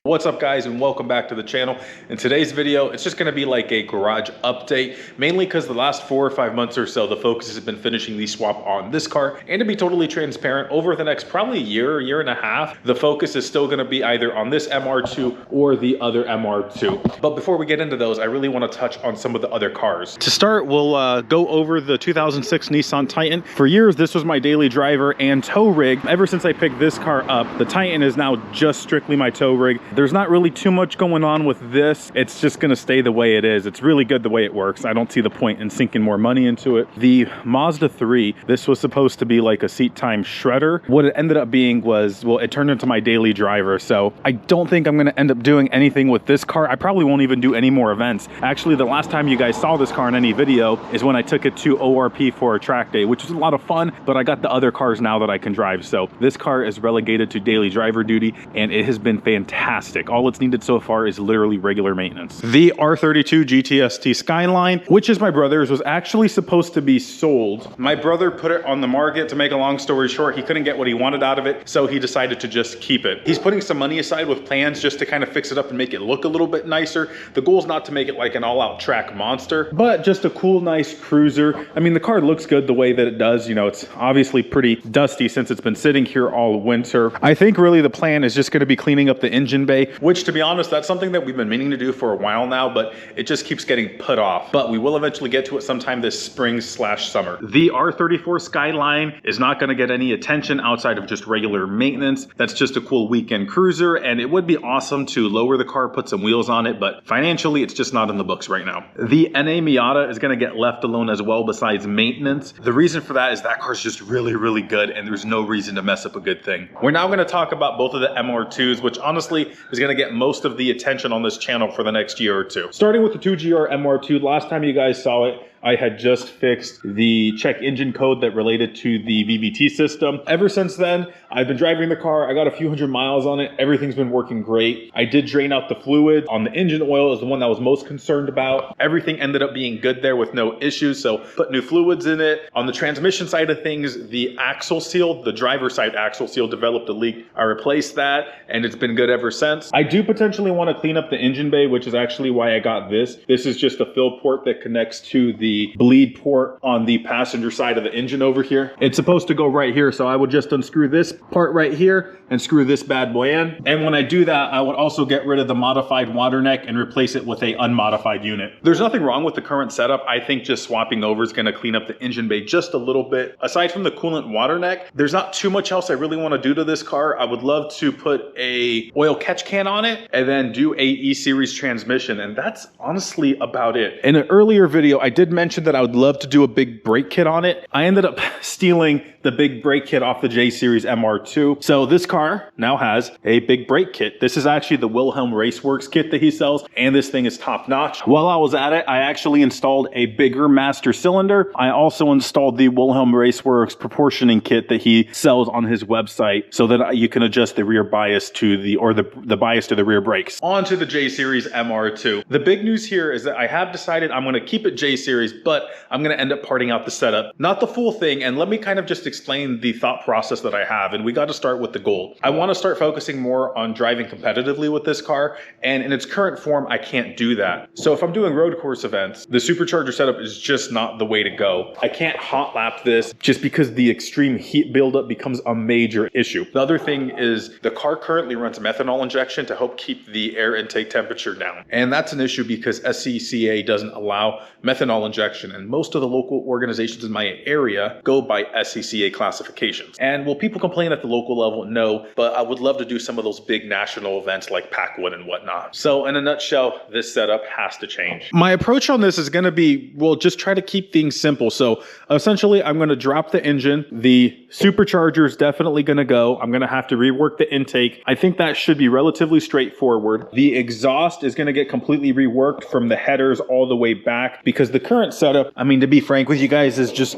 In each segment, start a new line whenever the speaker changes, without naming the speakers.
What's up guys, and welcome back to the channel. In today's video, it's just going to be like a garage update, mainly because the last 4 or 5 months or so, the focus has been finishing the swap on this car. And to be totally transparent, over the next probably year and a half, the focus is still going to be either on this MR2 or the other MR2. But before we get into those, I really want to touch on some of the other cars. To start, we'll go over the 2006 Nissan Titan. For years, this was my daily driver and tow rig. Ever since I picked this car up, the Titan is now just strictly my tow rig. There's not really too much going on with this. It's just gonna stay the way it is. It's really good the way it works. I don't see the point in sinking more money into it. The Mazda 3, this was supposed to be like a seat time shredder. What it ended up being was, well, it turned into my daily driver. So I don't think I'm gonna end up doing anything with this car. I probably won't even do any more events. Actually, the last time you guys saw this car in any video is when I took it to ORP for a track day, which was a lot of fun, but I got the other cars now that I can drive. So this car is relegated to daily driver duty, and it has been fantastic. All it's needed so far is literally regular maintenance. The R32 GTST Skyline, which is my brother's, was actually supposed to be sold. My brother put it on the market. To make a long story short, he couldn't get what he wanted out of it, so he decided to just keep it. He's putting some money aside with plans just to kind of fix it up and make it look a little bit nicer. The goal is not to make it like an all-out track monster, but just a cool, nice cruiser. I mean, the car looks good the way that it does. You know, it's obviously pretty dusty since it's been sitting here all winter. I think really the plan is just going to be cleaning up the engine bay, which, to be honest, that's something that we've been meaning to do for a while now, but it just keeps getting put off. But we will eventually get to it sometime this spring/summer. The R34 Skyline is not going to get any attention outside of just regular maintenance. That's just a cool weekend cruiser, and it would be awesome to lower the car, put some wheels on it, but financially it's just not in the books right now. The NA Miata is going to get left alone as well, besides maintenance. The reason for that is that car's just really good, and there's no reason to mess up a good thing. We're now going to talk about both of the MR2s, which honestly is going to get most of the attention on this channel for the next year or two. Starting with the 2GR MR2, last time you guys saw it, I had just fixed the check engine code that related to the VVT system. Ever since then, I've been driving the car. I got a few hundred miles on it. Everything's been working great. I did drain out the fluid on the engine oil, is the one that I was most concerned about. Everything ended up being good there with no issues, so put new fluids in it. On the transmission side of things, the axle seal, the driver's side axle seal, developed a leak. I replaced that, and it's been good ever since. I do potentially want to clean up the engine bay, which is actually why I got this. This is just a fill port that connects to the bleed port on the passenger side of the engine over here. It's supposed to go right here, so I would just unscrew this part right here and screw this bad boy in. And when I do that, I would also get rid of the modified water neck and replace it with a unmodified unit. There's nothing wrong with the current setup. I think just swapping over is going to clean up the engine bay just a little bit. Aside from the coolant water neck, there's not too much else I really want to do to this car. I would love to put a oil catch can on it and then do a E-Series transmission, and that's honestly about it. In an earlier video, I did mention that I would love to do a big brake kit on it. I ended up stealing the big brake kit off the J-Series MR2. So this car now has a big brake kit. This is actually the Wilhelm Raceworks kit that he sells, and this thing is top notch. While I was at it, I actually installed a bigger master cylinder. I also installed the Wilhelm Raceworks proportioning kit that he sells on his website so that you can adjust the rear bias to the bias to the rear brakes. On to the J-Series MR2. The big news here is that I have decided I'm going to keep it J-Series, but I'm going to end up parting out the setup. Not the full thing, and let me kind of just explain the thought process that I have, and we got to start with the goal. I want to start focusing more on driving competitively with this car, and in its current form, I can't do that. So if I'm doing road course events, the supercharger setup is just not the way to go. I can't hot lap this just because the extreme heat buildup becomes a major issue. The other thing is the car currently runs methanol injection to help keep the air intake temperature down. And that's an issue because SCCA doesn't allow methanol injection, and most of the local organizations in my area go by SCCA classifications. And will people complain at the local level? No, but I would love to do some of those big national events like Packwood and whatnot. So in a nutshell, this setup has to change. My approach on this is going to be, well, just try to keep things simple. So essentially, I'm going to drop the engine. The supercharger is definitely going to go. I'm going to have to rework the intake. I think that should be relatively straightforward. The exhaust is going to get completely reworked from the headers all the way back, because the current setup, I mean, to be frank with you guys, is just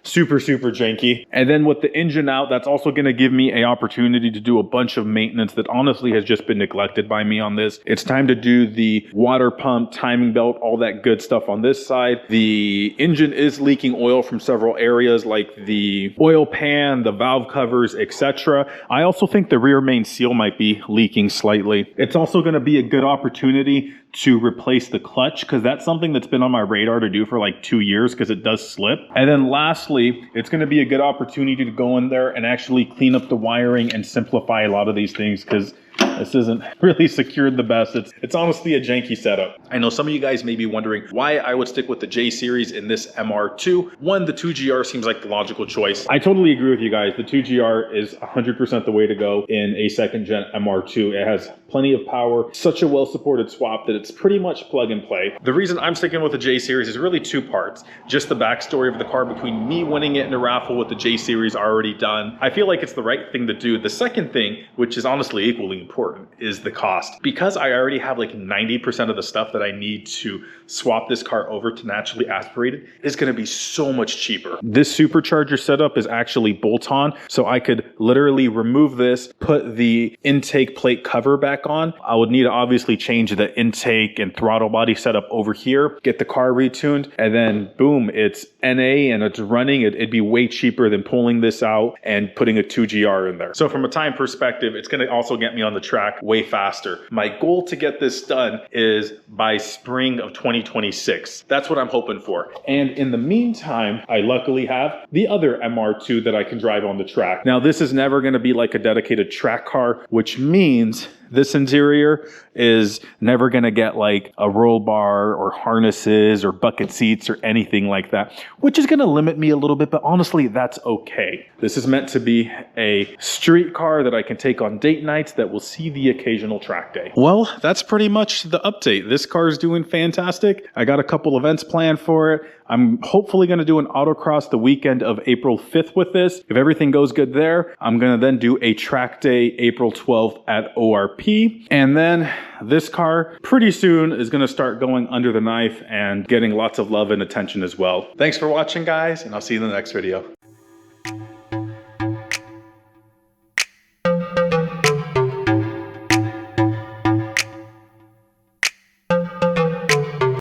super janky. And then with the engine out, that's also going to give me an opportunity to do a bunch of maintenance that honestly has just been neglected by me on this. It's time to do the water pump, timing belt, all that good stuff on this side. The engine is leaking oil from several areas like the oil pan, the valve covers, etc. I also think the rear main seal might be leaking slightly. It's also going to be a good opportunity to replace the clutch, because that's something that's been on my radar to do for like 2 years because it does slip. And then lastly, it's going to be a good opportunity to go in there and actually clean up the wiring and simplify a lot of these things, because this isn't really secured the best. It's honestly a janky setup. I know some of you guys may be wondering why I would stick with the J series in this MR2. One, the 2GR seems like the logical choice. I totally agree with you guys. The 2GR is 100% the way to go in a second gen MR2. It has plenty of power, such a well-supported swap that it's pretty much plug and play. The reason I'm sticking with the J series is really two parts. Just the backstory of the car between me winning it in a raffle with the J series already done. I feel like it's the right thing to do. The second thing, which is honestly equally important, is the cost. Because I already have like 90% of the stuff that I need to swap this car over to naturally aspirated, it's gonna be so much cheaper. This supercharger setup is actually bolt-on, so I could literally remove this, put the intake plate cover back on. I would need to obviously change the intake and throttle body setup over here, get the car retuned, and then boom, it's NA and it's running. It'd be way cheaper than pulling this out and putting a 2GR in there. So from a time perspective, it's gonna also get me on the track way faster. My goal to get this done is by spring of 2026. That's what I'm hoping for. And in the meantime, I luckily have the other MR2 that I can drive on the track. Now, this is never gonna be like a dedicated track car, which means this interior is never gonna get like a roll bar or harnesses or bucket seats or anything like that, which is gonna limit me a little bit, but honestly, that's okay. This is meant to be a street car that I can take on date nights that will see the occasional track day. Well, that's pretty much the update. This car is doing fantastic. I got a couple events planned for it. I'm hopefully gonna do an autocross the weekend of April 5th with this. If everything goes good there, I'm gonna then do a track day April 12th at ORP. And then this car pretty soon is gonna start going under the knife and getting lots of love and attention as well. Thanks for watching, guys, and I'll see you in the next video.